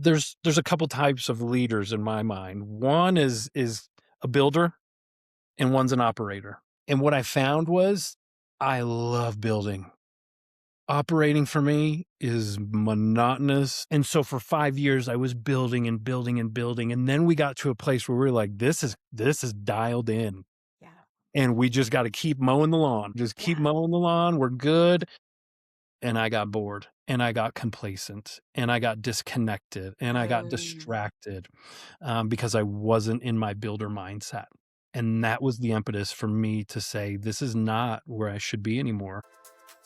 there's a couple types of leaders in my mind. One is a builder and one's an operator. And what I found was I love building. Operating for me is monotonous. And so for 5 years I was building and building and building. And then we got to a place where we were like, this is dialed in. Yeah. And we just got to keep mowing the lawn. Just keep Yeah. mowing the lawn. We're good. And I got bored and I got complacent and I got disconnected and I got Mm. distracted because I wasn't in my builder mindset. And that was the impetus for me to say, this is not where I should be anymore.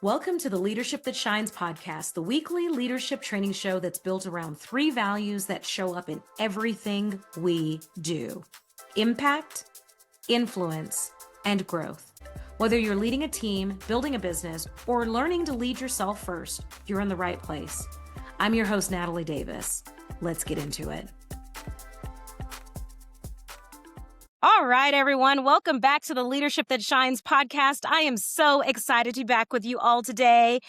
Welcome to the Leadership That Shines podcast, the weekly leadership training show that's built around 3 values that show up in everything we do: impact, influence, and growth. Whether you're leading a team, building a business, or learning to lead yourself first, you're in the right place. I'm your host, Natalie Davis. Let's get into it. All right, everyone. Welcome back to the Leadership That Shines podcast. I am so excited to be back with you all today,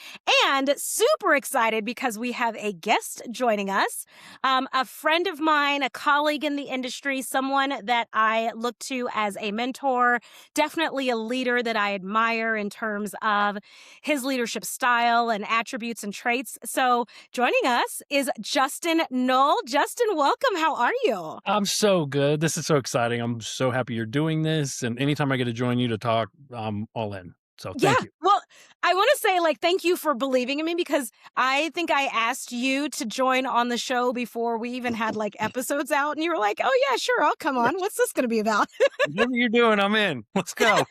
and super excited because we have a guest joining us, a friend of mine, a colleague in the industry, someone that I look to as a mentor, definitely a leader that I admire in terms of his leadership style and attributes and traits. So joining us is Justin Knoll. Justin, welcome. How are you? I'm so good. This is so exciting. I'm so happy you're doing this. And anytime I get to join you to talk, I'm all in. So Yeah. thank you. Well, I want to say thank you for believing in me, because I think I asked you to join on the show before we even had episodes out, and you were like, "Oh yeah, sure, I'll come on. What's this going to be about?" Whatever you're doing, I'm in. Let's go.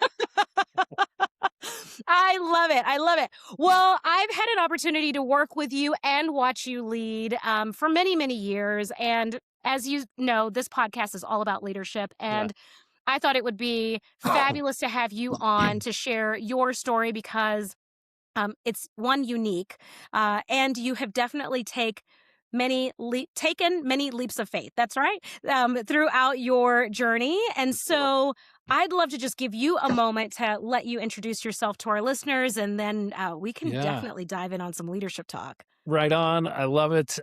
I love it. I love it. Well, I've had an opportunity to work with you and watch you lead for many, many years. And as you know, this podcast is all about leadership. Yeah. And I thought it would be fabulous to have you on to share your story, because it's one, unique, and you have definitely taken many leaps of faith. That's right. Throughout your journey. And so I'd love to just give you a moment to let you introduce yourself to our listeners, and then we can Yeah. definitely dive in on some leadership talk. Right on. I love it.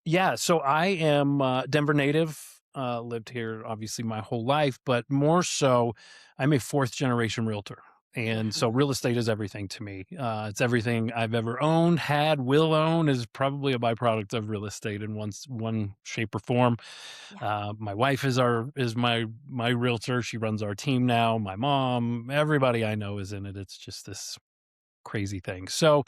Yeah. So I am Denver native. Lived here obviously my whole life, but more so, I'm a fourth generation realtor. And so Mhm. real estate is everything to me. It's everything I've ever owned, had, will own, is probably a byproduct of real estate in one shape or form. Yeah. My wife is my realtor. She runs our team now. My mom, everybody I know is in it. It's just this crazy thing. So,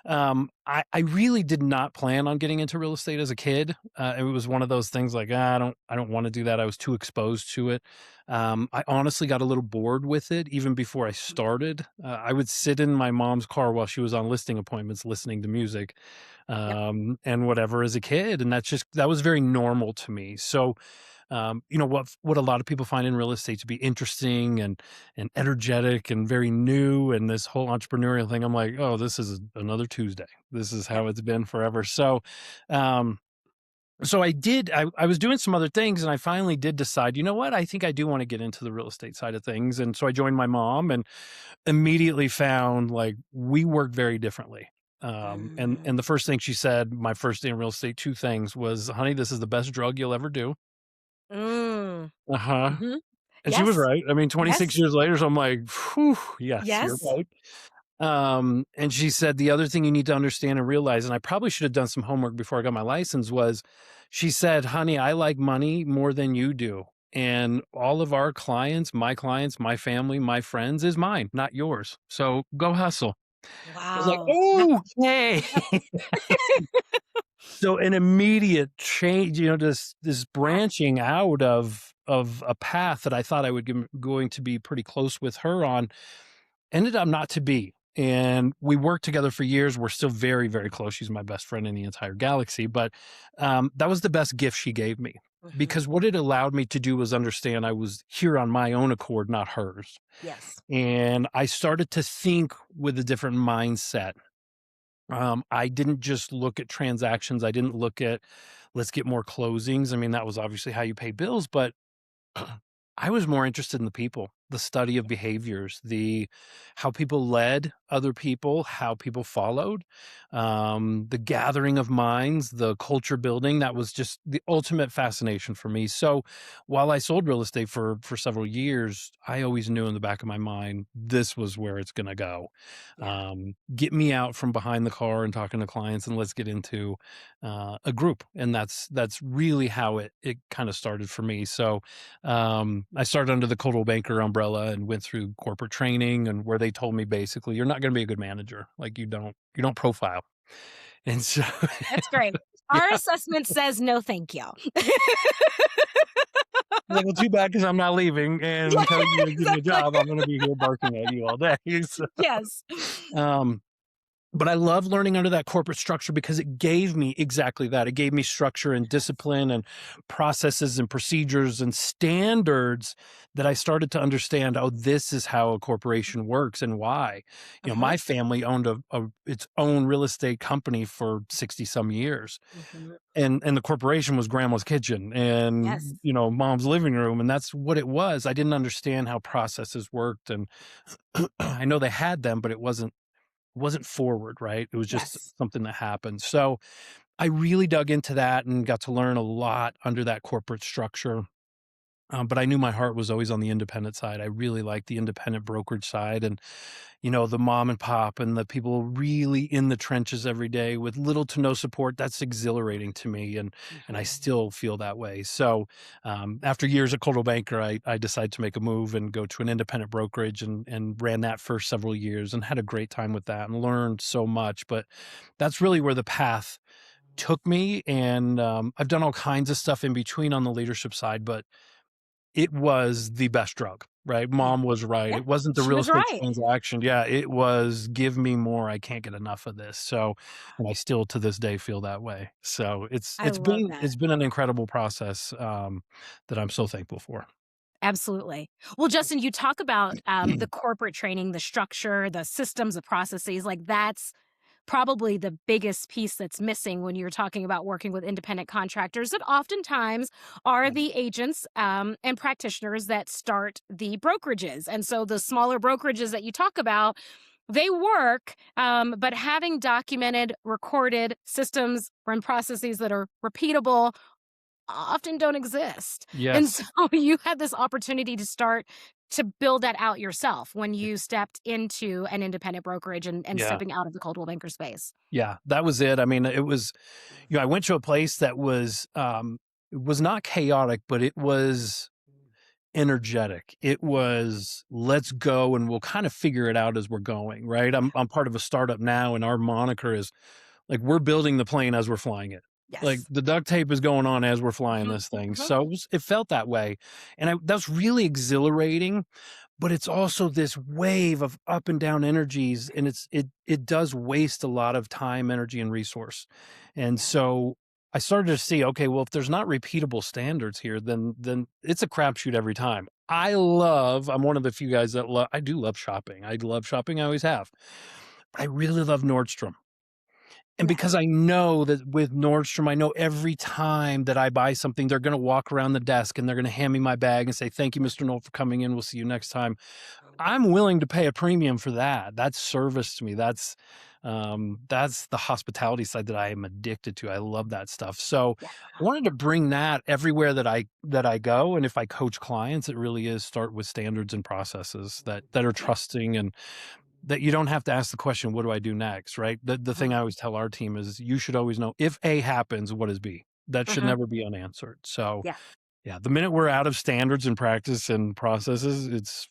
I really did not plan on getting into real estate as a kid. It was one of those things like, I don't want to do that. I was too exposed to it. I honestly got a little bored with it even before I started. I would sit in my mom's car while she was on listing appointments, listening to music, Yep. and whatever as a kid. And that was very normal to me. So, what a lot of people find in real estate to be interesting and energetic and very new, and this whole entrepreneurial thing, I'm like, oh, this is another Tuesday. This is Yep. how it's been forever. So, um, I was doing some other things, and I finally did decide, you know what? I think I do want to get into the real estate side of things. And so I joined my mom and immediately found we work very differently. And Mm. the first thing she said, my first day in real estate, two things was, honey, this is the best drug you'll ever do. Mm. Uh-huh. Hmm. And she was Yes. right. I mean, 26 Yes. years later, so I'm like, "Phew, yes, you're Yes. right." And she said, "The other thing you need to understand and realize," and I probably should have done some homework before I got my license, was she said, "Honey, I like money more than you do. And all of our clients, my family, my friends is mine, not yours. So go hustle." I was like, Wow. "Okay." Yep. So an immediate change, this Yeah. branching out of a path that I thought I would going to be pretty close with her on, ended up not to be. And we worked together for years. We're still very, very close. She's my best friend in the entire galaxy. But that was the best gift she gave me, Hmm. because what it allowed me to do was understand I was here on my own accord, not hers. Yes. And I started to think with a different mindset. I didn't just look at transactions. I didn't look at, let's get more closings. I mean, that was obviously how you pay bills, but I was more interested in the people. the study of behaviors, the how people led other people, how people followed, the gathering of minds, the culture building. That was just the ultimate fascination for me. So while I sold real estate for several years, I always knew in the back of my mind this was where it's going to go. Yeah. Get me out from behind the car and talking to clients, and let's get into a group. And that's really how it kind of started for me. So I started under the Coldwell Banker umbrella and went through corporate training, and where they told me basically, you're not going to be a good manager. Like you don't profile. And so, That's great. yeah, Our assessment says no, thank you. like, well, too bad because I'm not leaving, and Yeah, until you give me a exactly. job, I'm going to be here barking at you all day. So, Yes. um, but I love learning under that corporate structure because it gave me exactly that. It gave me structure and discipline and processes and procedures and standards that I started to understand, oh, this is how a corporation works and why. Uh-huh. My family owned a its own real estate company for 60 some years. Mhm. And the corporation was grandma's kitchen Yes. and, mom's living room, and that's what it was. I didn't understand how processes worked, and I know they had them, but it wasn't forward, right? It was just Yes. something that happened. So I really dug into that and got to learn a lot under that corporate structure. But I knew my heart was always on the independent side. I really liked the independent brokerage side, and, the mom and pop and the people really in the trenches every day with little to no support. That's exhilarating to me. And I Mhm. still feel that way. So after years at Coldwell Banker, I decided to make a move and go to an independent brokerage, and ran that for several years and had a great time with that and learned so much. But that's really where the path took me. And I've done all kinds of stuff in between on the leadership side, but it was the best drug, right? Yeah. Mom was right. Yeah. It wasn't the She real was estate right. transaction. Yeah, it was give me more. I can't get enough of this. So, and I still to this day feel that way. So it's I it's love been that. it's been an incredible process that I'm so thankful for. Absolutely. Well, Justin, you talk about the corporate training, the structure, the systems, the processes. Like that's probably the biggest piece that's missing when you're talking about working with independent contractors that oftentimes are the agents and practitioners that start the brokerages. And so the smaller brokerages that you talk about, they work, but having documented, recorded systems and processes that are repeatable often don't exist. And so Yes. you had this opportunity to start to build that out yourself when you stepped into an independent brokerage and Yeah. stepping out of the Coldwell Banker space. Yeah. That was it. I mean, it was, I went to a place that was not chaotic, but it was energetic. It was, let's go and we'll kind of figure it out as we're going, right? I'm part of a startup now, and our moniker is like we're building the plane as we're flying it. Like Yes. the duct tape is going on as we're flying Mhm, this thing. mhm. So it felt that way. And that's really exhilarating, but it's also this wave of up and down energies, and it does waste a lot of time, energy, and resource. And Yeah. so I started to see, okay, well, if there's not repeatable standards here, then it's a crapshoot every time. I'm one of the few guys that I do love shopping. I love shopping. I always have. But I really love Nordstrom. And because Yes. I know that with Nordstrom, I know every time that I buy something, they're going to walk around the desk and they're going to hand me my bag and say, "Thank you, Mr. Knoll, for coming in. We'll see you next time." I'm willing to pay a premium for that. That's service to me. That's the hospitality side that I am addicted to. I love that stuff. So Yeah. I wanted to bring that everywhere that I go. And if I coach clients, it really is start with standards and processes that are Yeah. trusting, and that you don't have to ask the question, what do I do next? Right. The Mhm, thing I always tell our team is you should always know if A happens, what is B? That should mhm. never be unanswered. So Yeah. yeah, the minute we're out of standards and practice and processes, it's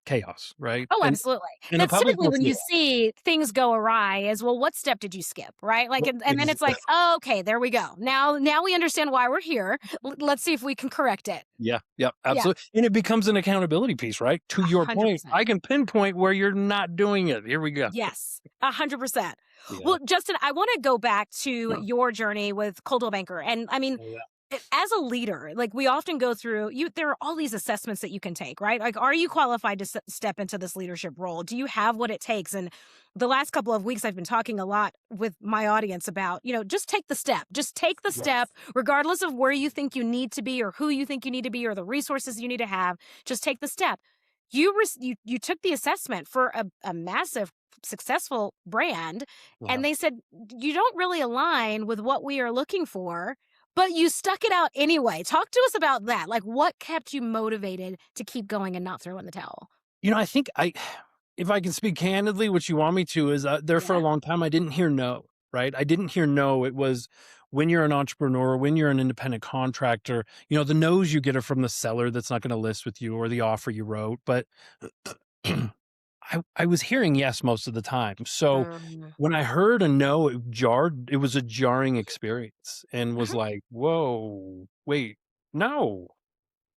chaos, right? Oh, And absolutely. the That's public typically will when feel you that. see things go awry is, well, what step did you skip? Right. Like, Well, and then it's like, oh, okay, there we go. Now we understand why we're here. Let's see if we can correct it. Yeah, yeah, Yeah. absolutely. And it becomes an accountability piece, right? To your point, 100%. I can pinpoint where you're not doing it. Here we go. Yes, 100%. Yeah. Well, Justin, I want to go back to your journey with Coldwell Banker. And I mean, Oh, yeah. as a leader, like we often go through there are all these assessments that you can take, right? Like, are you qualified to step into this leadership role? Do you have what it takes? And the last couple of weeks, I've been talking a lot with my audience about, just take the step. Just take the step, Yes. regardless of where you think you need to be or who you think you need to be or the resources you need to have. Just take the step. you took the assessment for a massive successful brand, Yeah. and they said you don't really align with what we are looking for, but you stuck it out anyway. Talk to us about that. Like, what kept you motivated to keep going and not throw in the towel? I think if I can speak candidly, what you want me to is, there for a Yeah. long time, I didn't hear no, right? I didn't hear no. It was when you're an entrepreneur, when you're an independent contractor, the no's you get are from the seller that's not going to list with you or the offer you wrote. But I was hearing yes most of the time. So Mm. when I heard a no, it jarred. It was a jarring experience and was Mhm. like, whoa, wait, no,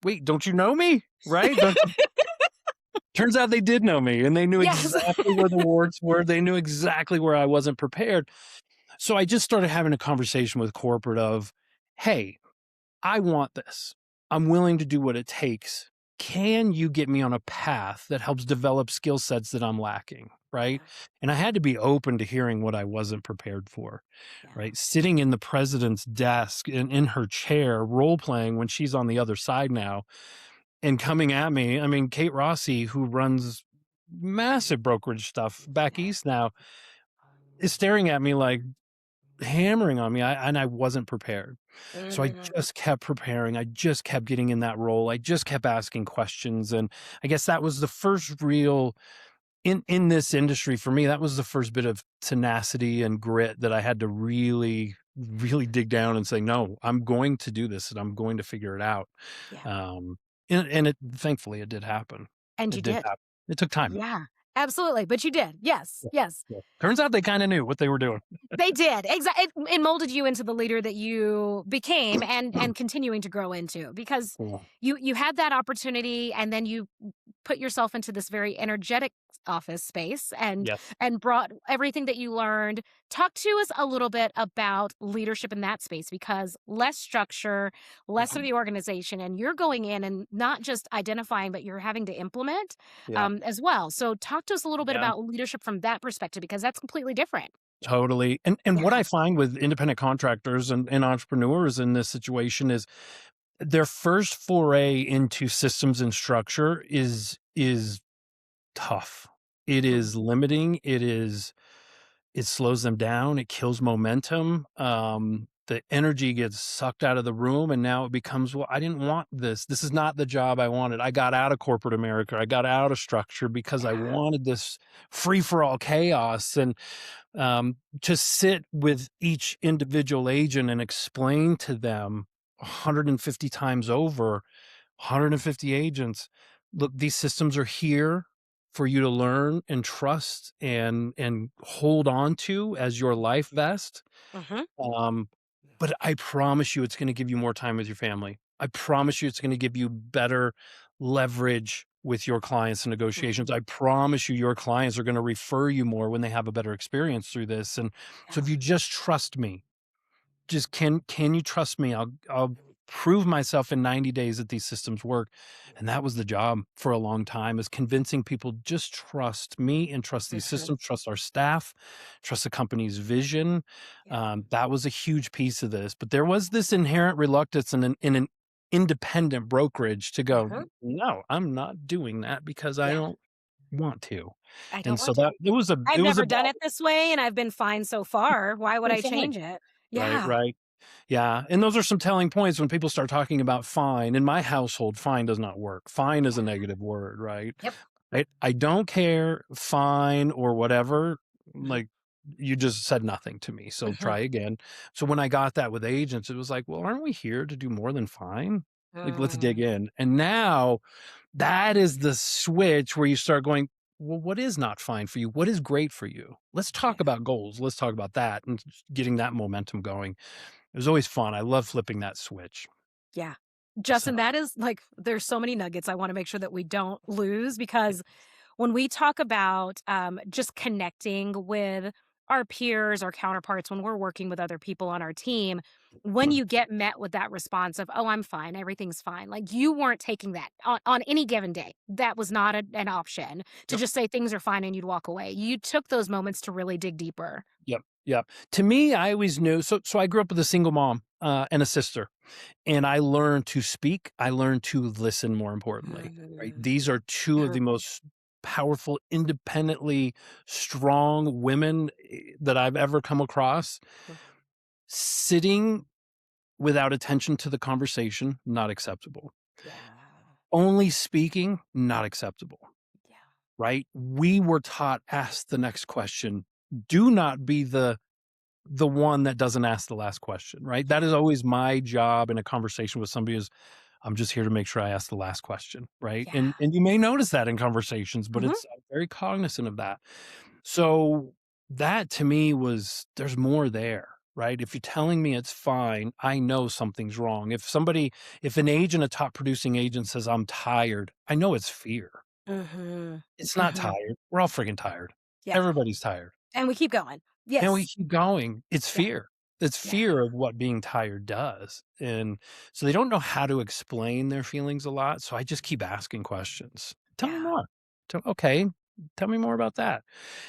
wait, don't you know me? Right? Don't Turns out they did know me, and they knew Yes. exactly where the warts were, they knew exactly where I wasn't prepared. So I just started having a conversation with corporate of, "Hey, I want this. I'm willing to do what it takes. Can you get me on a path that helps develop skill sets that I'm lacking?" Right? Yeah. And I had to be open to hearing what I wasn't prepared for, Yeah. right? Sitting in the president's desk in her chair, role playing when she's on the other side now, and coming at me. I mean, Kate Rossi, who runs massive brokerage stuff back Yeah. east now, is staring at me like hammering on me. And I wasn't prepared. So I Mhm. just kept preparing. I just kept getting in that role. I just kept asking questions. And I guess that was the first real in this industry for me, that was the first bit of tenacity and grit that I had to really, really dig down and say, no, I'm going to do this and I'm going to figure it out. Yeah. Um, and it thankfully it did happen. And you It did did. happen. It took time. Yeah. Absolutely, but you did. Yes. Yeah, Yes. yeah. Turns out they kinda knew what they were doing. They did. It molded you into the leader that you became and continuing to grow into because Yeah. you had that opportunity and then you put yourself into this very energetic office space Yes. and brought everything that you learned. Talk to us a little bit about leadership in that space because less structure, less of the organization, and you're going in and not just identifying, but you're having to implement Yeah. as well. So talk to us a little bit Yeah. about leadership from that perspective because that's completely different. Totally. And what Yeah. I find with independent contractors and entrepreneurs in this situation is their first foray into systems and structure is tough. It is Mhm. limiting. It slows them down, it kills momentum, the energy gets sucked out of the room, and now it becomes, "Well, I didn't want this. This is not the job I wanted. I got out of corporate America. I got out of structure because I Yeah. wanted this free-for-all chaos," and, to sit with each individual agent and explain to them 150 times over, 150 agents, "Look, these systems are here for you to learn and trust and hold on to as your life vest. Mhm. Um, but I promise you it's gonna give you more time with your family. I promise you it's gonna give you better leverage with your clients and negotiations. Mhm. I promise you your clients are gonna refer you more when they have a better experience through this, and so Yeah. if you just trust me, just can you trust me? I'll prove myself in 90 days that these systems work. And that was the job for a long time, is convincing people just trust me and trust these Mhm. systems, trust our staff, trust the company's vision. Yeah. That was a huge piece of this. But there was this inherent reluctance in an independent brokerage to go, Mhm. no, I'm not doing that because I Yeah. don't want to. I don't And so want to. that I've it was a never done battle. it this way, and I've been fine so far. Why would You're I fine. change it? Right, Yeah. right. Yeah, and those are some telling points when people start talking about fine. In my household, fine does not work. Fine is Yeah. a negative word, right? Yep. I don't care, fine or whatever, Mhm. like, you just said nothing to me, so Mhm. try again. So when I got that with agents, it was like, "Well, aren't we here to do more than fine? Like, let's dig Mm. in." And now that is the switch where you start going, "Well, what is not fine for you? What is great for you? Let's Yeah. talk about goals. Let's talk about that," and getting that momentum going. It was always fun. I love flipping that switch. Yeah. So, Justin, that is like there's so many nuggets I wanna make sure that we don't lose because when we talk about, just connecting with our peers, our counterparts, when we're working with other people on our team, when you get met with that response of, "Oh, I'm fine, everything's fine," like, you weren't taking that on any given day. That was not an option to Yep. just say things are fine and you'd walk away. You took those moments to really dig deeper. Yep. Yep. To me, I always knew. So I grew up with a single mom and a sister, and I learned to speak. I learned to listen. More importantly, right? Mm. These are two of Mhm. the most powerful, independently strong women that I've ever come across. Sitting without attention to the conversation, not acceptable. Yeah. Only speaking, not acceptable. Yeah. Right? We were taught ask the next question. Do not be the one that doesn't ask the last question, right? That Yeah. is always my job in a conversation with somebody is I'm just here to make sure I ask the last question, right? Yeah. And you may notice that in conversations, but Mhm. I'm very cognizant of that. So that to me was there's more there, right? If you're telling me it's fine, I know something's wrong. If an agent, a top producing agent says I'm tired, I know it's fear. Mhm. It's not Mhm. tired. We're all freaking tired. Yeah. Everybody's tired. And we keep going. And we Yes. keep going. It's Yeah. fear. It's Yeah. fear of what being tired does. And so they don't know how to explain their feelings a lot. So I just keep asking questions. Tell me Yeah. more. Okay. Tell me more about that.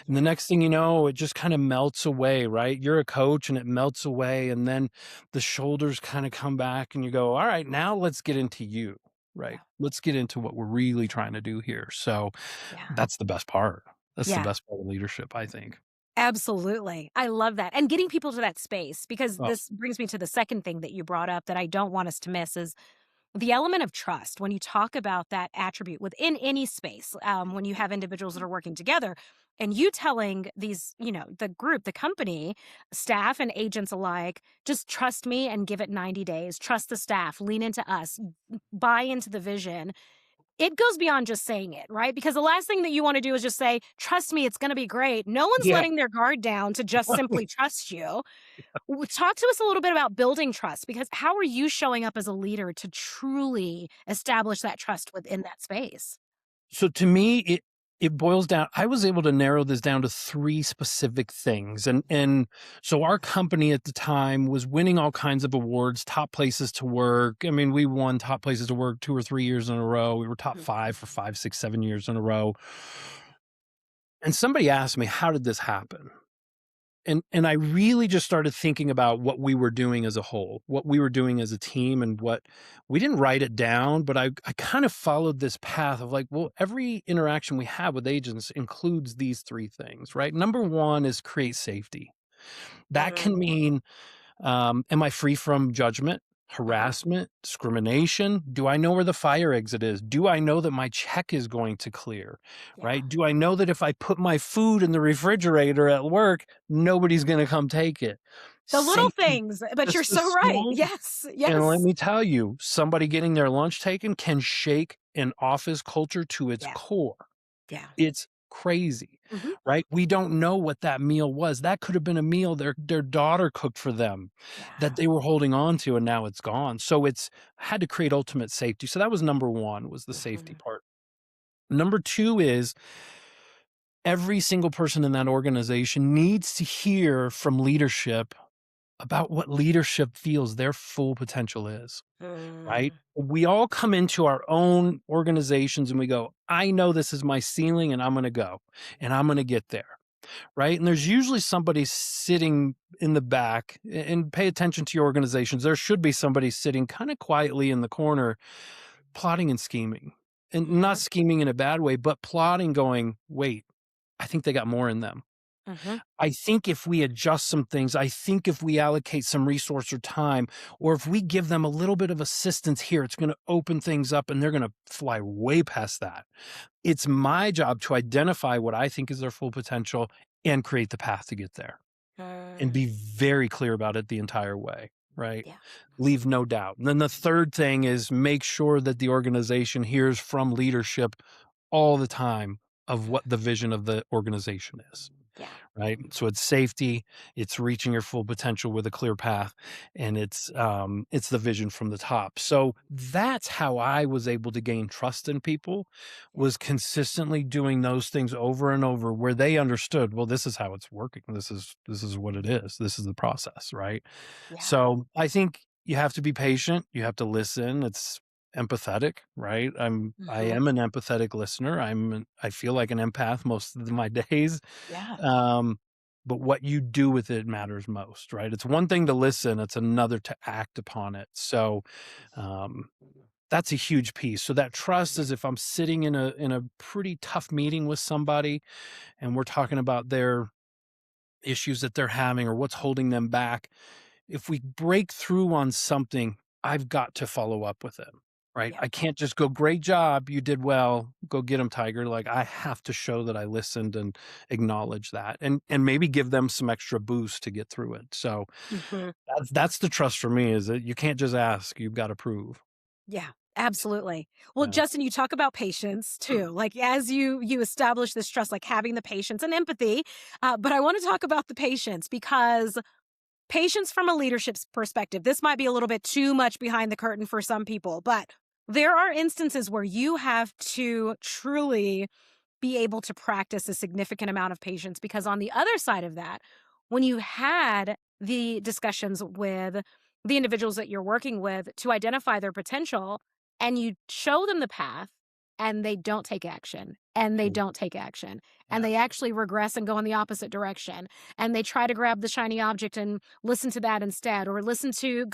And the Yeah. next thing you know, it just kind of melts away, right? You're a coach and it melts away. And then the shoulders kind of come back and you go, all right, now let's get into you, right? Yeah. Let's get into what we're really trying to do here. So Yeah. that's the best part. That's the Yeah. best part of leadership, I think. Absolutely. I love that. And getting people to that space, because Oh, this brings me to the second thing that you brought up that I don't want us to miss is the element of trust. When you talk about that attribute within any space, when you have individuals that are working together, and you telling these, the group, the company, staff and agents alike, just trust me and give it 90 days, trust the staff, lean into us, buy into the vision. It goes beyond just saying it, right? Because the last thing that you wanna do is just say, "Trust me, it's gonna be great." No one's yeah. letting their guard down to just simply trust you. Talk to us a little bit about building trust, because how are you showing up as a leader to truly establish that trust within that space? So to me, it boils down I was able to narrow this down to 3 specific things, and so our company at the time was winning all kinds of awards, top places to work. I mean, we won top places to work 2 or 3 years in a row. We were top Mhm, 5 for 5, 6, 7 years in a row. And somebody asked me, "How did this happen?" And I really just started thinking about what we were doing as a whole, what we were doing as a team, and what we didn't write it down, but I kind of followed this path of like, well, every interaction we have with agents includes these 3 things, right? Number 1 is create safety. That mhm, can mean am I free from judgment, mhm. harassment, discrimination? Do I know where the fire exit is? Do I know that my check is going to clear? Yeah. Right? Do I know that if I put my food in the refrigerator at work, nobody's going to come take it? The little Safety, things, but you're just the so right. small. Yes, And let yes. me tell you, somebody getting their lunch taken can shake an office culture to its Yeah, core. yeah. It's crazy, Mhm. right? We don't know what that meal was. That could have been a meal their daughter cooked for them that Yeah. they were holding on to, and now it's gone. So it's had to create ultimate safety. So that was number 1 was the safety Mhm, part. Number 2 is every single person in that organization needs to hear from leadership about what leadership feels their full potential is, right? mm, We all come into our own organizations and we go, I know this is my ceiling and I'm going to go and I'm going to get there. Right. And there's usually somebody sitting in the back and pay attention to your organizations. There should be somebody sitting kind of quietly in the corner, plotting and scheming and not mhm, scheming in a bad way, but plotting, going, wait, I think they got more in them. mhm. I think if we adjust some things, I think if we allocate some resource or time, or if we give them a little bit of assistance here, it's going to open things up and they're going to fly way past that. It's my job to identify what I think is their full potential and create the path to get there and Mm, be very clear about it the entire way, right? yeah. Leave no doubt. And then the third thing is make sure that the organization hears from leadership all the time of what the vision of the organization is. Yeah. right? So it's safety, it's reaching your full potential with a clear path, and it's the vision from the top. So that's how I was able to gain trust in people, Yeah. was consistently doing those things over and over where they understood, well, this is how it's working. This is what it is. This is the process, right? Yeah. So I think you have to be patient, you have to listen. It's empathetic, right? I Mhm. am an empathetic listener. I feel like an empath most of my days. Yeah. Um, but what you do with it matters most, right? It's one thing to listen, it's another to act upon it. So, um, that's a huge piece. So that trust is if I'm sitting in a pretty tough meeting with somebody and we're talking about their issues that they're having or what's holding them back, if we break through on something, I've got to follow up with it, right? Yeah. I can't just go, great job, you did well, go get them, Tiger. Like I have to show that I listened and acknowledge that, and maybe give them some extra boost to get through it. So Mhm. that's the trust for me is that you can't just ask, you've got to prove. Yeah, absolutely. Well, Yeah. Justin, you talk about patience too. Like as you establish this trust, like having the patience and empathy. But I want to talk about the patience because patience from a leadership's perspective. This might be a little bit too much behind the curtain for some people, but there are instances where you have to truly be able to practice a significant amount of patience because on the other side of that, when you had the discussions with the individuals that you're working with to identify their potential and you show them the path and they don't take action and they Mm, don't take action and yeah. they actually regress and go in the opposite direction and they try to grab the shiny object and listen to that instead or listen to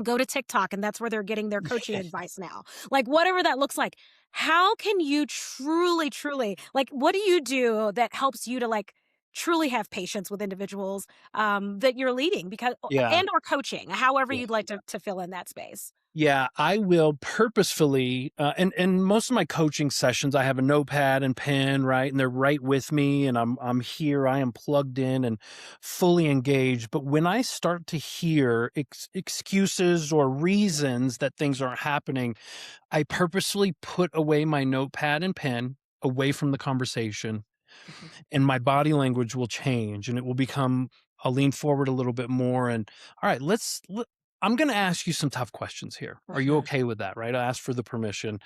go to TikTok and that's where they're getting their coaching advice now. Like whatever that looks like. How can you truly, truly like what do you do that helps you to like truly have patience with individuals that you're leading because Yeah. and or coaching, however Yeah. you'd like to fill in that space? Yeah, I will purposefully, and most of my coaching sessions, I have a notepad and pen, right, and they're right with me, and I'm here, I am plugged in and fully engaged. But when I start to hear excuses or reasons that things aren't happening, I purposefully put away my notepad and pen away from the conversation, Mhm, and my body language will change, and it will become. I'll lean forward a little bit more, and all right, I'm going to ask you some tough questions here. Are you mhm, okay with that? Right? I asked for the permission.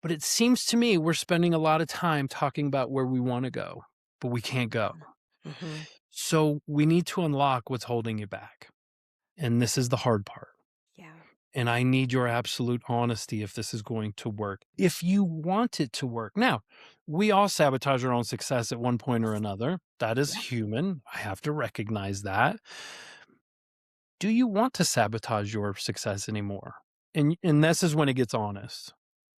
But it seems to me we're spending a lot of time talking about where we want to go, but we can't go. mhm. So we need to unlock what's holding you back. And this is the hard part. Yeah. And I need your absolute honesty if this is going to work. If you want it to work. Now, we all sabotage our own success at one point or another. That is Yeah. human. I have to recognize that. Do you want to sabotage your success anymore? And this is when it gets honest.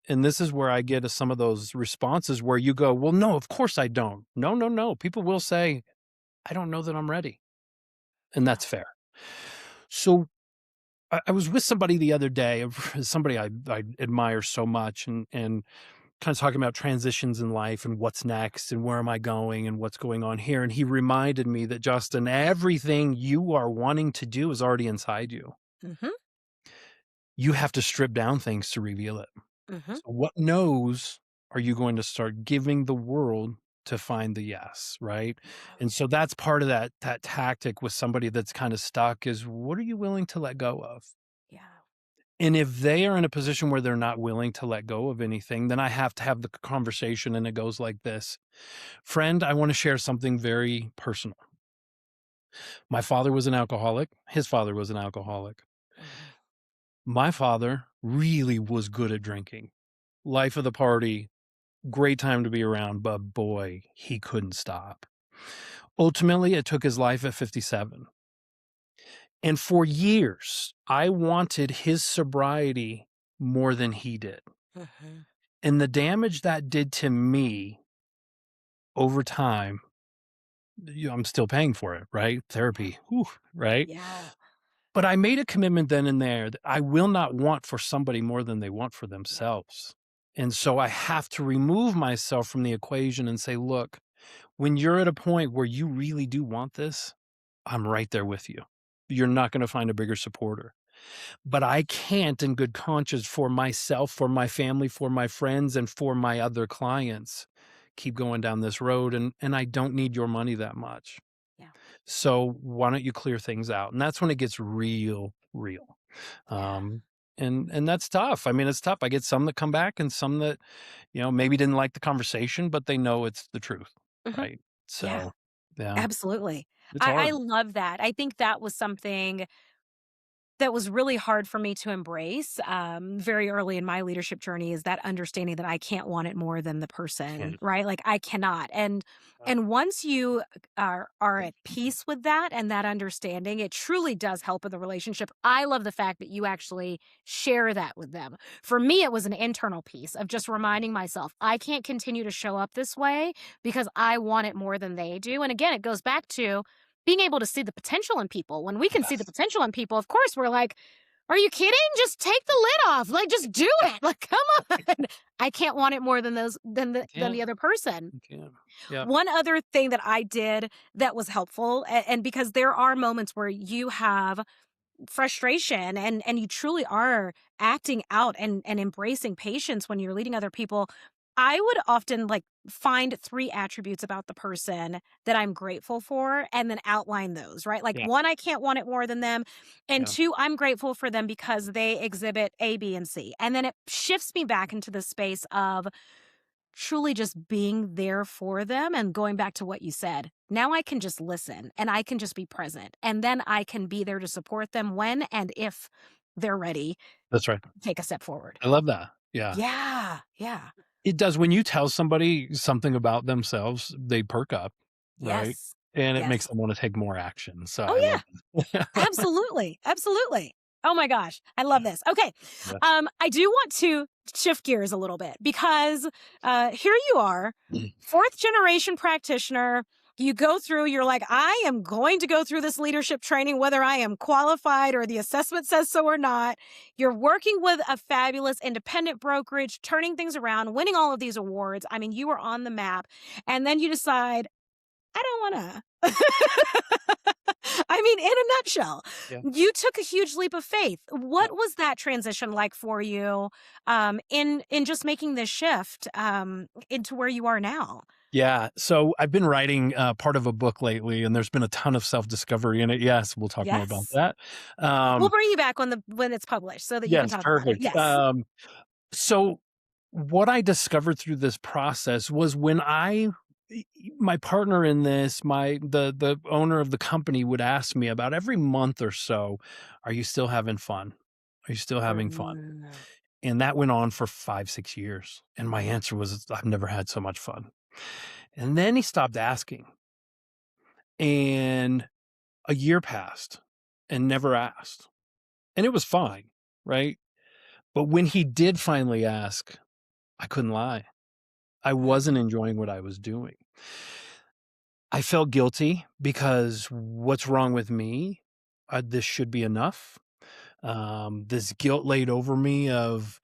And this is where I get some of those responses where you go, "Well, no, of course I don't." No, no, no. People will say, "I don't know that I'm ready." And Yeah. that's fair. So I was with somebody the other day, somebody I admire so much, and kind of talking about transitions in life and what's next and where am I going and what's going on here. And he reminded me that, Justin, everything you are wanting to do is already inside you. Mhm, You have to strip down things to reveal it. mhm. So what no's are you going to start giving the world to find the yes, right? Yeah. And so that's part of that tactic with somebody that's kind of stuck is what are you willing to let go of? Yeah. And if they are in a position where they're not willing to let go of anything, then I have to have the conversation and it goes like this. Friend, I want to share something very personal. My father was an alcoholic. His father was an alcoholic. Mhm, My father really was good at drinking. Life of the party, great time to be around, but boy, he couldn't stop. Ultimately, it took his life at 57. And for years, I wanted his sobriety more than he did. mhm. And the damage that did to me over time, I'm still paying for it, right? Yeah. Therapy, whew, right? Yeah. But I made a commitment then and there that I will not want for somebody more than they want for Yeah. themselves. And so I have to remove myself from the equation and say, look, when you're at a point where you really do want this, I'm right there with you. You're not going to find a bigger supporter. But I can't, in good conscience, for myself, for my family, for my friends, and for my other clients, keep going down this road, and I don't need your money that much. Yeah. So why don't you clear things out? And that's when it gets real. Yeah. Um, and that's tough. I mean, it's tough. I get some that come back and some that, maybe didn't like the conversation, but they know it's the truth, Mhm. right? Yeah. So, yeah, Absolutely. it's I hard. love that. I think that was something that was really hard for me to embrace, very early in my leadership journey, is that understanding that I can't want it more than the person, Can't. right? Like, I cannot, and once you are at peace with that and that understanding, it truly does help in the relationship. I love the fact that you actually share that with them. For me, it was an internal piece of just reminding myself, I can't continue to show up this way because I want it more than they do, and again, it goes back to being able to see the potential in people. When we can see the Yes. potential in people, of course, we're like, "Are you kidding? Just take the lid off. Like, just do it. Like, come on." I can't want it more than those You than can't. the other person. You can't. Yeah. One other thing that I did that was helpful, and because there are moments where you have frustration and you truly are acting out and embracing patience when you're leading other people, I would often like find three attributes about the person that I'm grateful for and then outline those, right? Like Yeah. one, I can't want it more than them, and Yeah. two, I'm grateful for them because they exhibit A, B, and C. And then it shifts me back into the space of truly just being there for them and going back to what you said. Now I can just listen and I can just be present. And then I can be there to support them when and if they're ready That's right. to take a step forward. I love that. Yeah. Yeah. Yeah. It does. When you tell somebody something about themselves, they perk up, right? Yes. And it makes Yes. them wanna take more action. So I Oh, love yeah. that. Absolutely. Absolutely. Oh my gosh. I love this. Okay. Yeah. I do want to shift gears a little bit because here you are, fourth generation practitioner. You go through, you're like, I am going to go through this leadership training, whether I am qualified or the assessment says so or not. You're working with a fabulous independent brokerage, turning things around, winning all of these awards. I mean, you are on the map. And then you decide, I don't want to. I mean, in a nutshell, Yeah. you took a huge leap of faith. Yeah. What was that transition like for you, in just making this shift, into where you are now? Yeah. So I've been writing, part of a book lately, and there's been a ton of self-discovery in it. Yes, we'll talk more about Yes. that. We'll Um, bring you back when it's published so that you can yes, talk about it. perfect. Yes. So what I discovered through this process was when my partner in this, the owner of the company would ask me about every month or so, "Are you still having fun? Are you still having fun?" Mm. And that went on for 5, 6 years. And my answer was, "I've never had so much fun." And then he stopped asking. And a year passed and never asked. And it was fine, right? But when he did finally ask, I couldn't lie. I wasn't enjoying what I was doing. I felt guilty because what's wrong with me? This should be enough. This guilt laid over me of,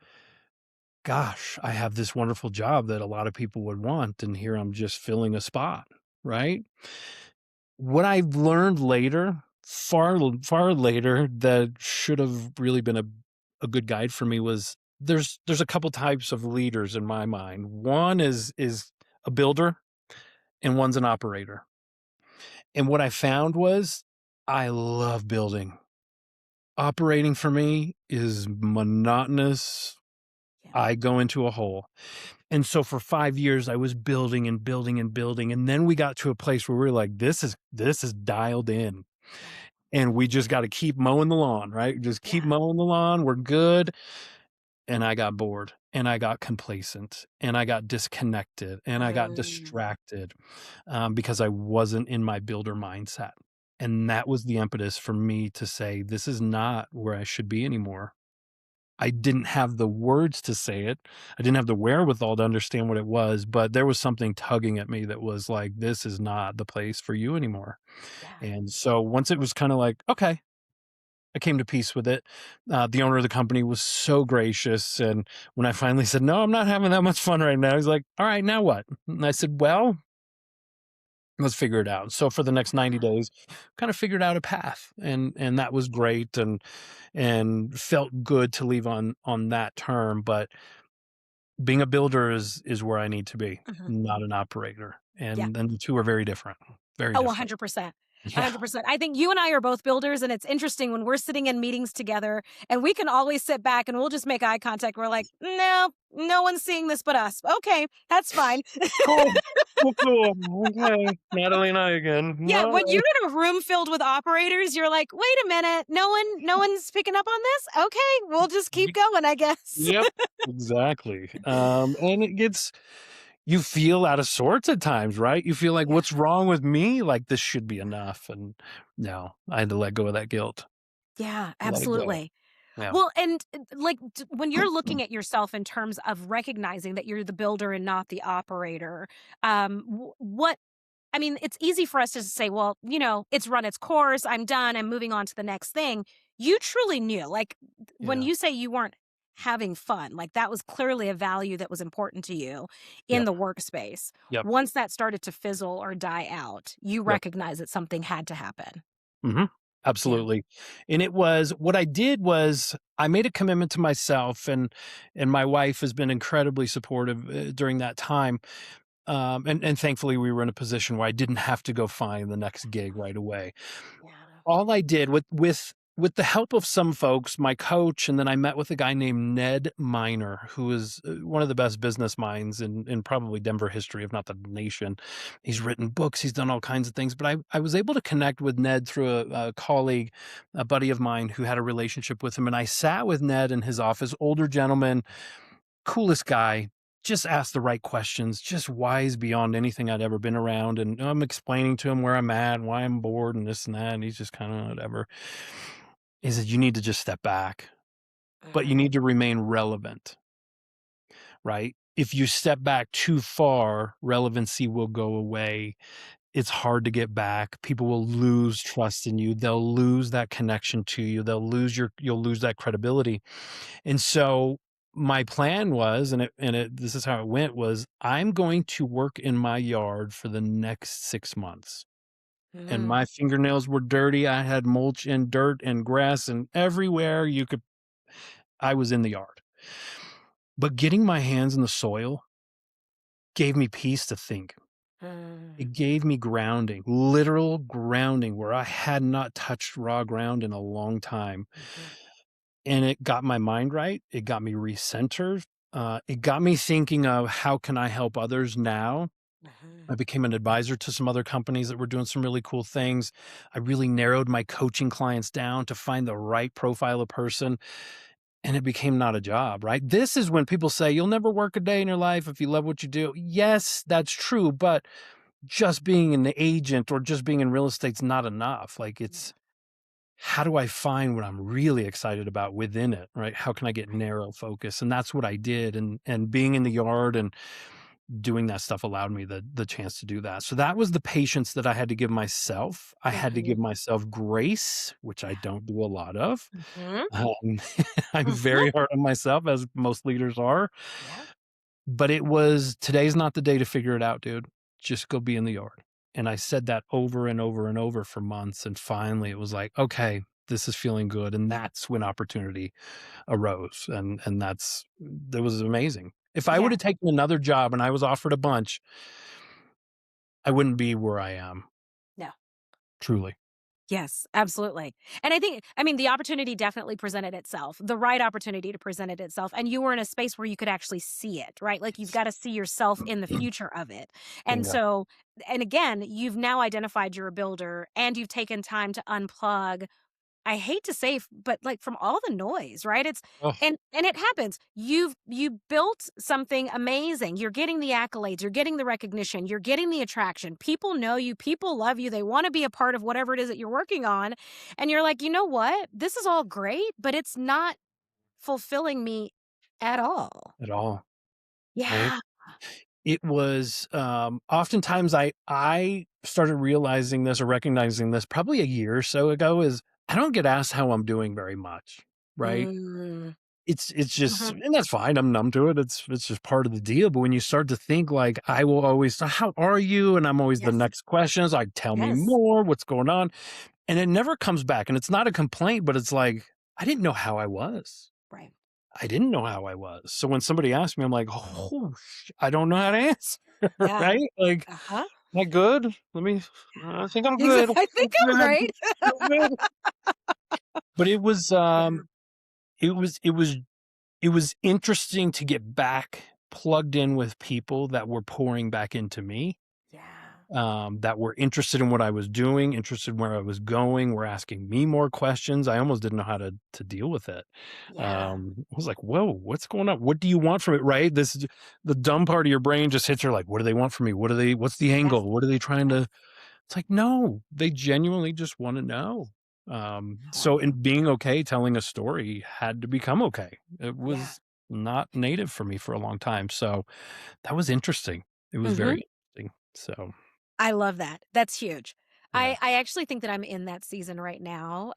gosh, I have this wonderful job that a lot of people would want, and here I'm just filling a spot, right? What I've learned later, far later, that should have really been a good guide for me was there's a couple types of leaders in my mind. One is a builder and one's an operator. And what I found was I love building. Operating for me is monotonous. Yeah. I go into a hole. And so for 5 years, I was building and building and building. And then we got to a place where we are like, this is dialed in. Yeah. And we just got to keep mowing the lawn, right? Just keep Yeah. mowing the lawn. We're good. And I got bored and I got complacent and I got disconnected and I got Mm. distracted because I wasn't in my builder mindset. And that was the impetus for me to say, this is not where I should be anymore. I didn't have the words to say it. I didn't have the wherewithal to understand what it was, but there was something tugging at me that was like, this is not the place for you anymore. Yeah. And so once it was kind of like, okay, I came to peace with it. The owner of the company was so gracious. And when I finally said, no, I'm not having that much fun right now, he's like, all right, now what? And I said, well, let's figure it out. So for the next 90 Yeah. days, kind of figured out a path, and that was great and felt good to leave on that term. But being a builder is where I need to be, Mhm. not an operator, Yeah. and the 2 are very different, very Oh, different. 100%. Yeah. 100%. I think you and I are both builders, and it's interesting when we're sitting in meetings together, and we can always sit back and we'll just make eye contact. We're like, "No, no one's seeing this but us." Okay, that's fine. Cool. Cool, cool. Okay. Natalie and I again. Yeah, No. when you're in a room filled with operators, you're like, "Wait a minute, no one's picking up on this? Okay, we'll just keep Y going, I guess." Yep. Exactly. And it gets you feel out of sorts at times, right? You feel like, Yeah. "What's wrong with me? Like, this should be enough," and no, I had to let go of that guilt. Yeah, Let it go. absolutely. Yeah. Well, and, like, when you're looking at yourself in terms of recognizing that you're the builder and not the operator, what I mean, it's easy for us to say, well, it's run its course. I'm done. I'm moving on to the next thing. You truly knew, like, when Yeah. you say you weren't having fun, like, that was clearly a value that was important to you in Yep. the workspace. Yep. Once that started to fizzle or die out, you Yep. recognize that something had to happen. Mhm. Yeah. Absolutely. And it was what I did was I made a commitment to myself, and my wife has been incredibly supportive, during that time. And thankfully, we were in a position where I didn't have to go find the next gig right away. Yeah. All I did with the help of some folks, my coach, and then I met with a guy named Ned Miner, who is one of the best business minds in probably Denver history, if not the nation. He's written books, he's done all kinds of things. But I was able to connect with Ned through a colleague, a buddy of mine who had a relationship with him. And I sat with Ned in his office, older gentleman, coolest guy, just asked the right questions, just wise beyond anything I'd ever been around. And I'm explaining to him where I'm at, why I'm bored, and this and that. And he's just kind of whatever. He said, "You need to just step back, but you Mhm. need to remain relevant, right? If you step back too far, relevancy will go away. It's hard to get back. People will lose trust in you. They'll lose that connection to you. You'll lose that credibility." And so my plan was, this is how it went, was I'm going to work in my yard for the next 6 months. And Mhm. my fingernails were dirty. I had mulch and dirt and grass and everywhere you could I was in the yard. But getting my hands in the soil gave me peace to think. Mm. It gave me grounding, literal grounding where I had not touched raw ground in a long time. Mhm. And it got my mind right. It got me recentered. It got me thinking of how can I help others now? Mhm. I became an advisor to some other companies that were doing some really cool things. I really narrowed my coaching clients down to find the right profile of person, and it became not a job, right? This is when people say you'll never work a day in your life if you love what you do. Yes, that's true, but just being an agent or just being in real estate's not enough. Like Yeah. it's how do I find what I'm really excited about within it, right? How can I get Right. narrow focus? And that's what I did. And being in the yard and doing that stuff allowed me the chance to do that. So that was the patience that I had to give myself. I had to give Mhm. myself grace, which I Yeah. don't do a lot of. Mhm. Um, I'm Mhm. very hard on myself, as most leaders are. Yeah. But it was today's not the day to figure it out, dude. Just go be in the yard. And I said that over and over and over for months. And finally it was like, okay, this is feeling good. And that's when opportunity arose. And that was amazing. If I would Yeah. have taken another job and I was offered a bunch, I wouldn't be where I am, No. truly. Yes, absolutely. And I mean, the opportunity definitely presented itself, the right opportunity to present it itself. And you were in a space where you could actually see it, right? Like you've got to see yourself in the future of it. And Bingo. so, and again, you've now identified you're a builder and you've taken time to unplug. I hate to say, but like from all the noise, right? It's Oh, and it happens. You built something amazing. You're getting the accolades, you're getting the recognition, you're getting the attraction. People know you, people love you, they want to be a part of whatever it is that you're working on. And you're like, you know what? This is all great, but it's not fulfilling me at all. at all, right? Yeah. It was, oftentimes I started realizing this or recognizing this probably a year or so ago is I don't get asked how I'm doing very much, right? Mm. It's just Mhm. and that's fine, I'm numb to it, it's just part of the deal, but when you start to think like, I will always "So how are you?" And I'm always the Yes. next questions, like, "Tell me Yes. more, what's going on?" And it never comes back, and it's not a complaint, but it's like, I didn't know how I was. Right. I didn't know how I was. So when somebody asked me, I'm like, "Oh, I don't know how to answer," Yeah. right? Like, Uh-huh. "Am I good? Let me I think I'm good. Exactly. I I'm think I'm good. great. I'm good." But Yeah. it was it was it was interesting to get back plugged in with people that were pouring back into me, Yeah. that were interested in what I was doing, interested in where I was going, were asking me more questions. I almost didn't know how to deal with it. Yeah. I was like, "Whoa, what's going on? What do you want from it?" Right? This is the dumb part of your brain just hits her like, "What do they want from me? What's the Yes. angle? What are they trying Yes. to?" It's like, no, they genuinely just want to know. So Yeah. in being okay telling a story had to become okay. It Yeah. was not native for me for a long time. So that was interesting. It was Mhm. very interesting. So I love that. That's huge. yeah. I actually think that I'm in that season right now.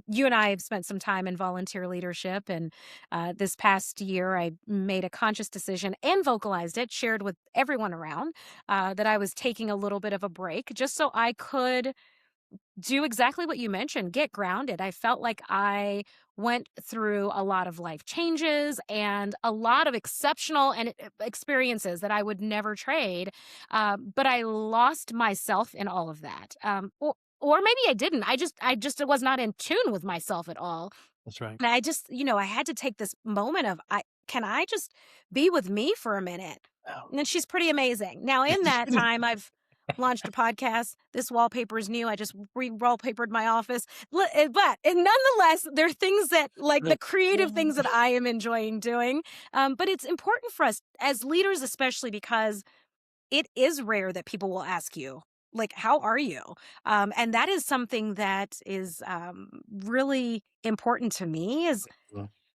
You and I have spent some time in volunteer leadership, and this past year, I made a conscious decision and vocalized it, shared with everyone around that I was taking a little bit of a break just so I could do exactly what you mentioned, get grounded. I felt like I went through a lot of life changes and a lot of exceptional and experiences that I would never trade. But I lost myself in all of that. Or maybe I didn't. I just was not in tune with myself at all. That's right. And I just, I had to take this moment of can I just be with me for a minute? Oh. And she's pretty amazing. Now, in that time, I've launched a podcast. This wallpaper is new. I just re-wallpapered my office. But and nonetheless, there are things that like the creative things that I am enjoying doing. But it's important for us as leaders, especially because it is rare that people will ask you, like, "How are you?" And that is something that is, really important to me is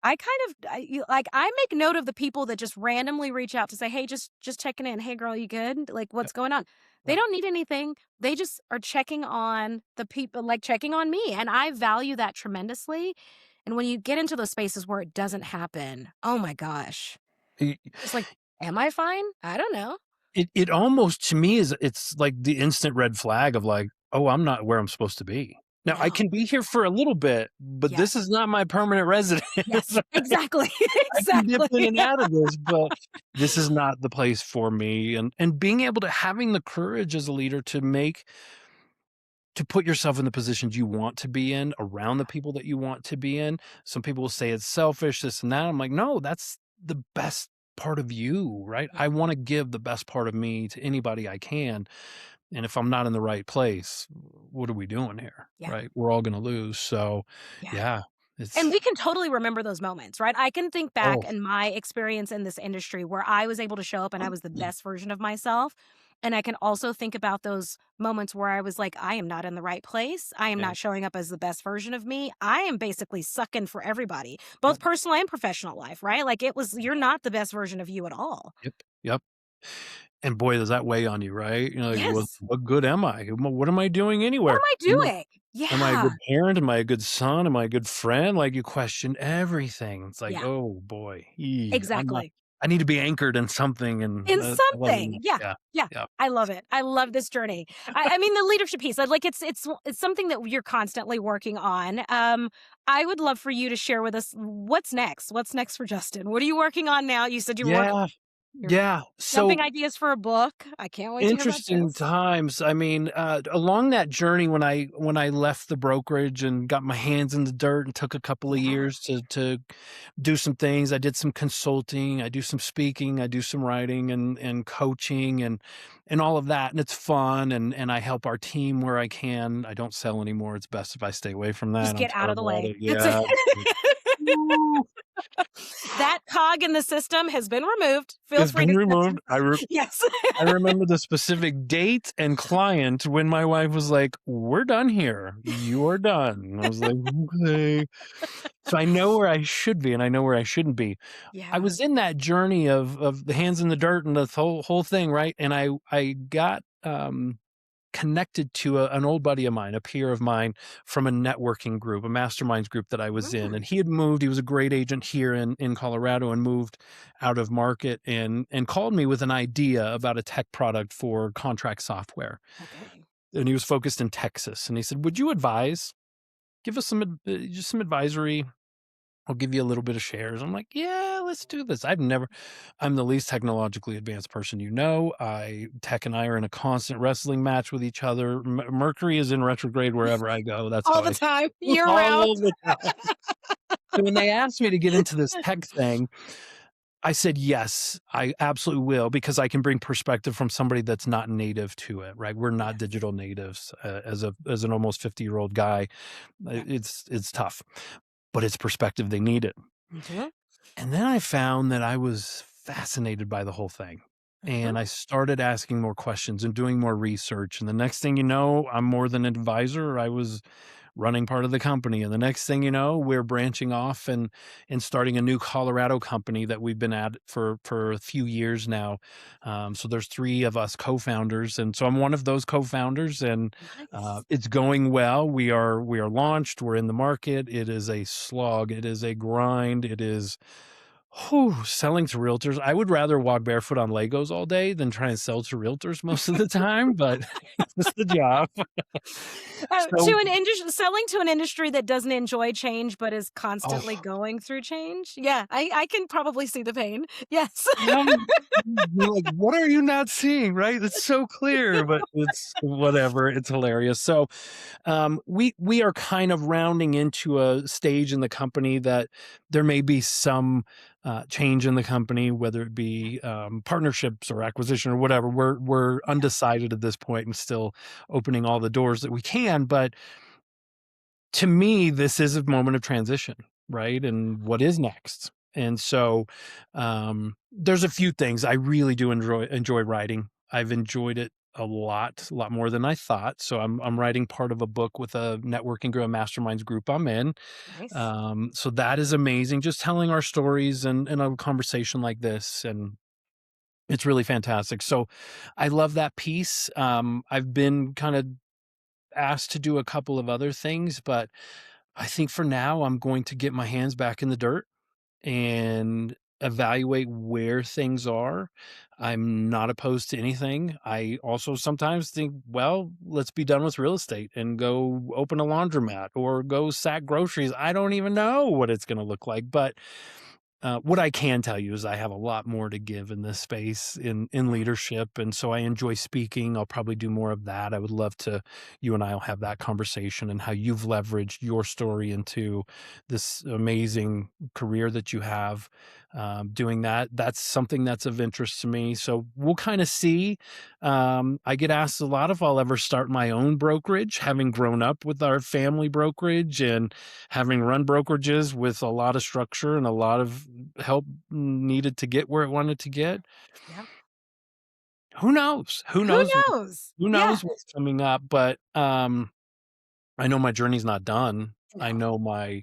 I kind of I make note of the people that just randomly reach out to say, "Hey, just checking in. Hey, girl, you good? Like, Yeah. what's going on?" They Yeah. don't need anything. They just are checking on the people, like, checking on me, and I value that tremendously, and when you get into those spaces where it doesn't happen, oh my gosh. Y- Just like, "Am I fine? I don't know." it almost to me is it's like the instant red flag of like, "Oh, I'm not where I'm supposed to be." Now I No. can be here for a little bit, but this is Yes. not my permanent residence. Yes. Exactly. I can dip Exactly. in and out of this, but this is not the place for me. And being able to having the courage as a leader to put yourself in the positions you want to be in, around the people that you want to be in. Some people will say it's selfish, this and that. I'm like, no, that's the best part of you, right? Yeah. I want to give the best part of me to anybody I can. And if I'm not in the right place, what are we doing here? Yeah. Right? We're all going to lose. So, Yeah. yeah, And it's we can totally remember those moments, right? I can think back oh, in my experience in this industry where I was able to show up and I was the best version of myself. And I can also think about those moments where I was like, I am not in the right place. I am yeah, not showing up as the best version of me. I am basically sucking for everybody, yep, both personal and professional life, right? Like you're not the best version of you at all. yep, yep. And boy, does that weigh on you, right? You're like, Yes. what good am I? What am I doing What am anywhere? I doing? Am I a Yeah. good parent? Am I a good son? Am I a good friend? Like, you question everything. It's like, Yeah. "Oh, boy, I'm not Exactly. I need to be anchored in something," and In that wasn't something. it. Yeah. Yeah, Yeah. yeah. I love it. I love this journey. I mean, the leadership piece, like, it's something that you're constantly working on. I would love for you to share with us what's next? What's next for Justin? What are you working on now? You said Yeah, you're yeah. jumping So ideas for a book. I can't wait to hear about interesting this. times. I mean, along that journey when I left the brokerage and got my hands in the dirt and took a couple of Yeah. years to do some things. I did some consulting, I do some speaking, I do some writing and coaching and all of that. And it's fun and I help our team where I can. I don't sell anymore. It's best if I stay away from Just that. I'm get out of the terrible at way. it. That's it. Yeah. That cog in the system has been removed. Feel It's free been to removed. yes. I remember the specific date and client when my wife was like, "We're done here. You're done." And I was like, "Okay." So I know where I should be and I know where I shouldn't be. I Yeah. was in that journey of the hands in the dirt and the whole thing, right? And I got connected to an old buddy of mine, a peer of mine from a networking group, a masterminds group that I was in. And Mm, he had moved, he was a great agent here in Colorado and moved out of market and called me with an idea about a tech product for contract software. okay. And he was focused in Texas. And he said, "Would you advise? Give us some just some advisory I'll give you a little bit of shares." I'm like, "Yeah, let's do this." I'm the least technologically advanced person you know. Tech and I are in a constant wrestling match with each other. Mercury is in retrograde wherever I go. That's All how the I time, year round. all the time. So when they asked me to get into this tech thing, I said, "Yes, I absolutely will," because I can bring perspective from somebody that's not native to it, right? We're not Yes. digital natives. As an almost 50-year-old guy, Yeah. it's tough, but it's perspective they needed. Mhm. And then I found that I was fascinated by the whole thing. Mhm. And I started asking more questions and doing more research. And the next thing you know, I'm more than an advisor. I was running part of the company. And the next thing you know, we're branching off and starting a new Colorado company that we've been at for a few years now. So there's three of us co-founders, and so I'm one of those co-founders. And Nice. it's going well. We are launched. We're in the market. It is a slog. It is a grind. It is selling to realtors. I would rather walk barefoot on Legos all day than try and sell to realtors most of the time, but it's just the job. To So, an industry, selling to an industry that doesn't enjoy change but is constantly oh, going through change. Yeah, I can probably see the pain. Yes. you're like, "What are you not seeing?" Right? It's so clear, but it's whatever. It's hilarious. So, we are kind of rounding into a stage in the company that there may be some change in the company, whether it be partnerships or acquisition or whatever. We're undecided at this point and still opening all the doors that we can. But to me, this is a moment of transition, right? And what is next? And so there's a few things I really do enjoy writing. I've enjoyed it a lot more than I thought. So I'm writing part of a book with a networking group, a masterminds group I'm in. Nice. So that is amazing. Just telling our stories and in a conversation like this, and it's really fantastic. So I love that piece. I've been kind of asked to do a couple of other things, but I think for now I'm going to get my hands back in the dirt and evaluate where things are. I'm not opposed to anything. I also sometimes think, well, let's be done with real estate and go open a laundromat or go sack groceries. I don't even know what it's going to look like, but what I can tell you is I have a lot more to give in this space in leadership, and so I enjoy speaking. I'll probably do more of that. I would love to. You and I will have that conversation and how you've leveraged your story into this amazing career that you have. Doing that, that's something that's of interest to me. So we'll kind of see. I get asked a lot if I'll ever start my own brokerage, having grown up with our family brokerage and having run brokerages with a lot of structure and a lot of help needed to get where it wanted to get. Yep. Who knows? Who knows? Who Yeah. knows what's coming up? But I know my journey's not done. I No. know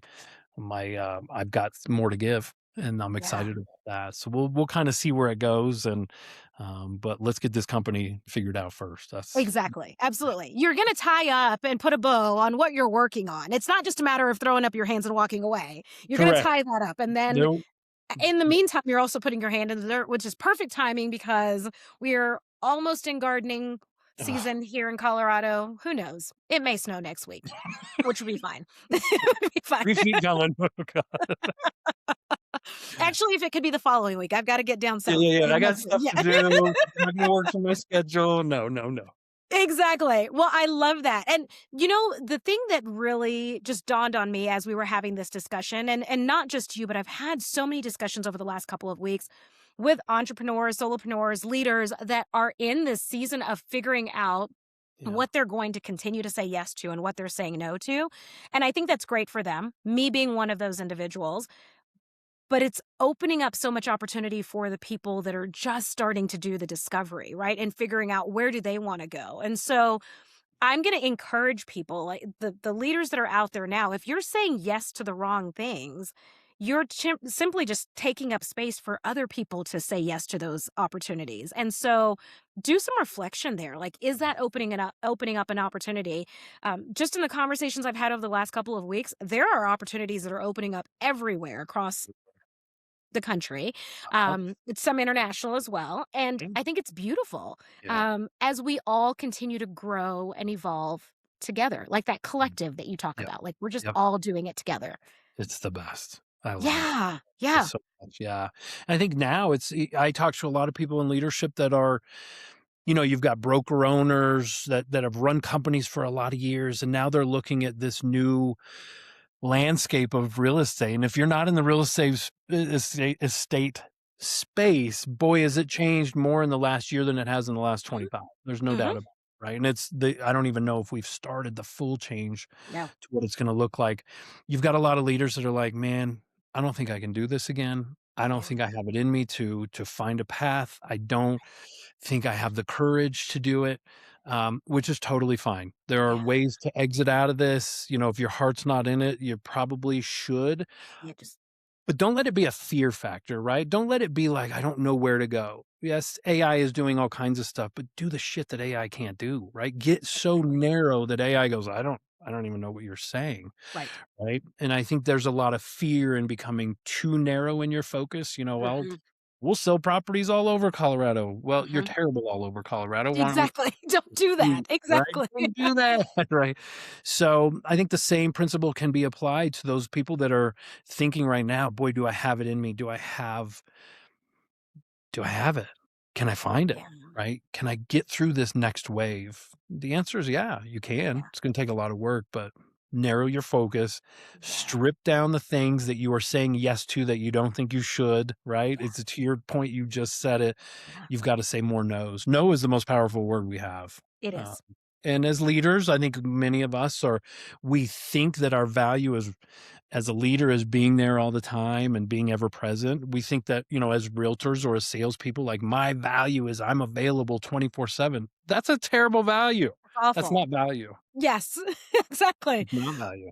I've got more to give, and I'm Yeah. excited about that. So we'll kind of see where it goes, and but let's get this company figured out first. That's Exactly. Absolutely. You're going to tie up and put a bow on what you're working on. It's not just a matter of throwing up your hands and walking away. You're going to correct. tie that up. And then No, in the meantime, you're also putting your hand in the dirt, which is perfect timing because we're almost in gardening ugh, season here in Colorado. Who knows? It may snow next week, which will be fine. It would be fine. 3 feet going. Oh, God. Actually, if it could be the following week, I've got to get down Yeah, south. yeah, yeah. I got Next week. stuff to Yeah. do. It's not gonna work for my schedule. No, no, no. Exactly. Well, I love that. And the thing that really just dawned on me as we were having this discussion, and not just you, but I've had so many discussions over the last couple of weeks with entrepreneurs, solopreneurs, leaders that are in this season of figuring out Yeah. what they're going to continue to say yes to and what they're saying no to. And I think that's great for them, me being one of those individuals. But it's opening up so much opportunity for the people that are just starting to do the discovery, right? And figuring out where do they want to go. And so I'm going to encourage people, like the leaders that are out there now, if you're saying yes to the wrong things, you're simply just taking up space for other people to say yes to those opportunities. And so do some reflection there. Like, is that opening up an opportunity? Just in the conversations I've had over the last couple of weeks, there are opportunities that are opening up everywhere across the country. Uh-huh. It's some international as well. And Mm, I think it's beautiful yeah. as we all continue to grow and evolve together, like that Mm, collective that you talk yep, about. Like we're just yep. all doing it together. It's the best. I love. Yeah. This Yeah. so much, yeah. I think now I talk to a lot of people in leadership that are, you've got broker owners that have run companies for a lot of years, and now they're looking at this new landscape of real estate. And if you're not in the real estate space, boy, has it changed more in the last year than it has in the last Mhm. 25. There's no doubt Mhm. about it, right? And I don't even know if we've started the full change No. to what it's going to look like. You've got a lot of leaders that are like, man, I don't think I can do this again. I don't Yeah. think I have it in me to find a path. I don't think I have the courage to do it, which is totally fine. There are Yeah. ways to exit out of this. If your heart's not in it, you probably should, Yeah. Just but don't let it be a fear factor, right? Don't let it be like, I don't know where to go. Yes, AI is doing all kinds of stuff, but do the shit that AI can't do, right? Get so exactly. narrow that AI goes, I don't even know what you're saying. Right. Right? And I think there's a lot of fear in becoming too narrow in your focus, well, Mhm. we'll sell properties all over Colorado. Well, you're Mhm. terrible all over Colorado. Why don't we Exactly. Don't do that. right? Exactly. Don't do that, right? So, I think the same principle can be applied to those people that are thinking right now, "Boy, do I have it in me? Do I have it? Can I find it?" Yeah. Right? "Can I get through this next wave?" The answer is, yeah, you can. Yeah. It's gonna take a lot of work, but narrow your focus, Yeah. strip down the things that you are saying yes to that you don't think you should, right? Yeah. It's to your point, you just said it. Yeah. You've gotta say more no's. No is the most powerful word we have. It Um, is. and as leaders, I think many of us we think that our value as a leader is being there all the time and being ever present. We think that, as realtors or as salespeople, like my value is I'm available 24/7. That's a terrible value. It's That's awful. not value. Yes. Exactly. It's not value.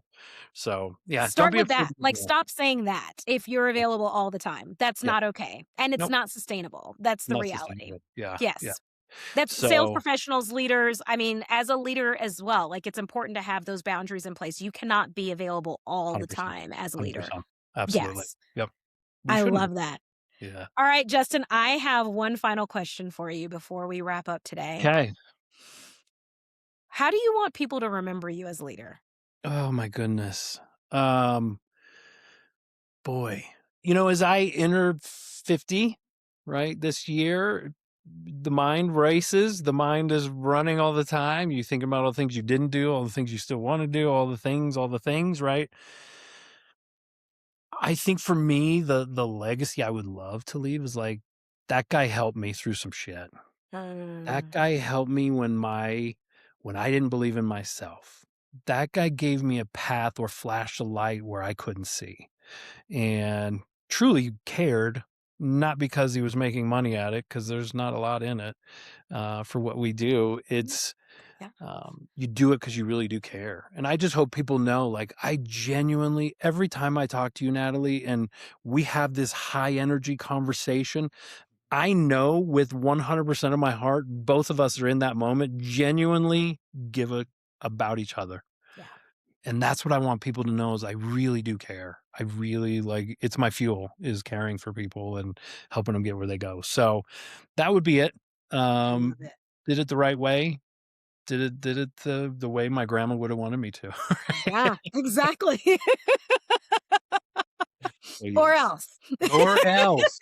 So yeah, don't Start be with afraid that. to do Like, that. stop saying that if you're Yep. available all the time. That's Yep. not okay, and it's Nope. not sustainable. That's the Not reality. sustainable. Yeah. Yeah. Yes. That's sales So professionals, leaders. I mean, as a leader as well, like, it's important to have those boundaries in place. You cannot be available all the 100%. time as a leader. 100%. Absolutely. Yes. Yep. We I shouldn't. love that. Yeah. All right, Justin, I have one final question for you before we wrap up today. Okay. How do you want people to remember you as a leader? Oh my goodness. Um Boy, as I enter 50, right, this year, the mind races, the mind is running all the time. You think about all the things you didn't do, all the things you still want to do, all the things, right? I think for me, the legacy I would love to leave is like that guy helped me through some shit. That Mm, guy helped me when I didn't believe in myself. That guy gave me a path or flashed a light where I couldn't see and truly cared, not because he was making money at it, because there's not a lot in it for what we do. yeah, It's yeah. you do it because you really do care. And I just hope people know, like, I genuinely, every time I talk to you, Natalie, and we have this high energy conversation, I know with 100% of my heart, both of us are in that moment, genuinely give a about each other. Yeah. And that's what I want people to know is I really do care. I really like it's my fuel is caring for people and helping them get where they go. So that would be it. I love Um, it. did it the right way. Did it the way my grandma would have wanted me to. Yeah, exactly. So Or yes. else. Or else.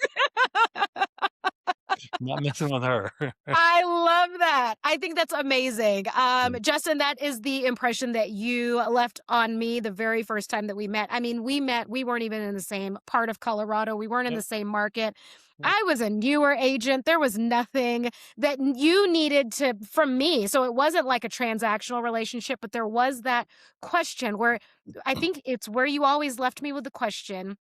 Not messing with her. I love that. I think that's amazing. Yeah. Justin, that is the impression that you left on me the very first time that we met. I mean, we weren't even in the same part of Colorado. We weren't in the Yep. same market. Yep. I was a newer agent. There was nothing that you needed to from me. So it wasn't like a transactional relationship, but there was that question where I think it's where you always left me with the question.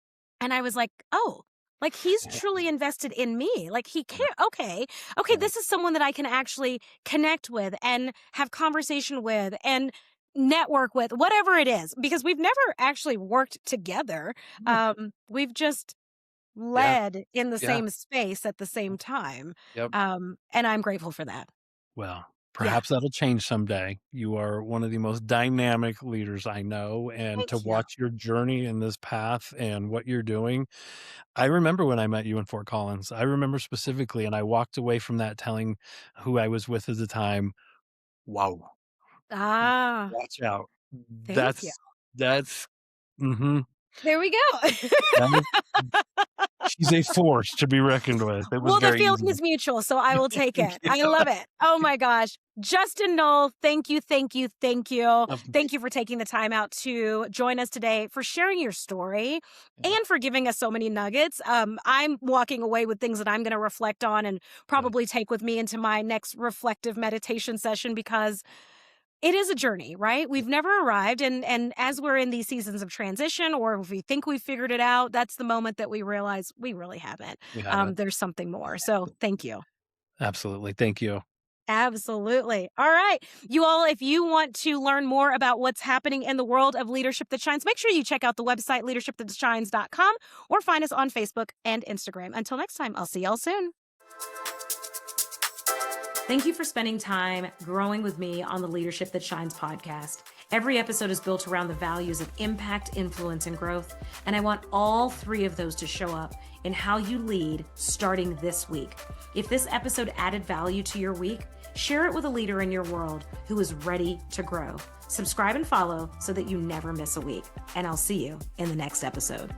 And I was like, oh, like he's Yeah. truly invested in me. Like he Yeah. care. Okay, Yeah. this is someone that I can actually connect with and have conversation with and network with, whatever it is, because we've never actually worked together. No. We've just Yeah. led in the Yeah. same space at the same time. Yep. And I'm grateful for that. Well, Yeah. perhaps that'll change someday. You are one of the most dynamic leaders I know, and to Thank you. watch your journey in this path and what you're doing. I remember when I met you in Fort Collins. I remember specifically, and I walked away from that telling who I was with at the time, "Wow, Ah, watch out." thank you. That's mhm. There we go. Right? She's a force to be reckoned with. It was Well, the very feeling easy. is mutual, so I will take it. Yeah. I love it. Oh my gosh. Justin Knoll, thank you, thank you, thank you. Thank you for taking the time out to join us today, for sharing your story, Yeah, and for giving us so many nuggets. I'm walking away with things that I'm going to reflect on and good. probably take with me into my next reflective meditation session, because it is a journey, right? We've never arrived. And as we're in these seasons of transition, or if we think we've figured it out, that's the moment that we realize we really haven't. We haven't. There's something more. So thank you. Absolutely. Thank you. Absolutely. All right. You all, if you want to learn more about what's happening in the world of Leadership That Shines, make sure you check out the website, leadershipthatshines.com, or find us on Facebook and Instagram. Until next time, I'll see y'all soon. Thank you for spending time growing with me on the Leadership That Shines podcast. Every episode is built around the values of impact, influence, and growth. And I want all three of those to show up in how you lead starting this week. If this episode added value to your week, share it with a leader in your world who is ready to grow. Subscribe and follow so that you never miss a week. And I'll see you in the next episode.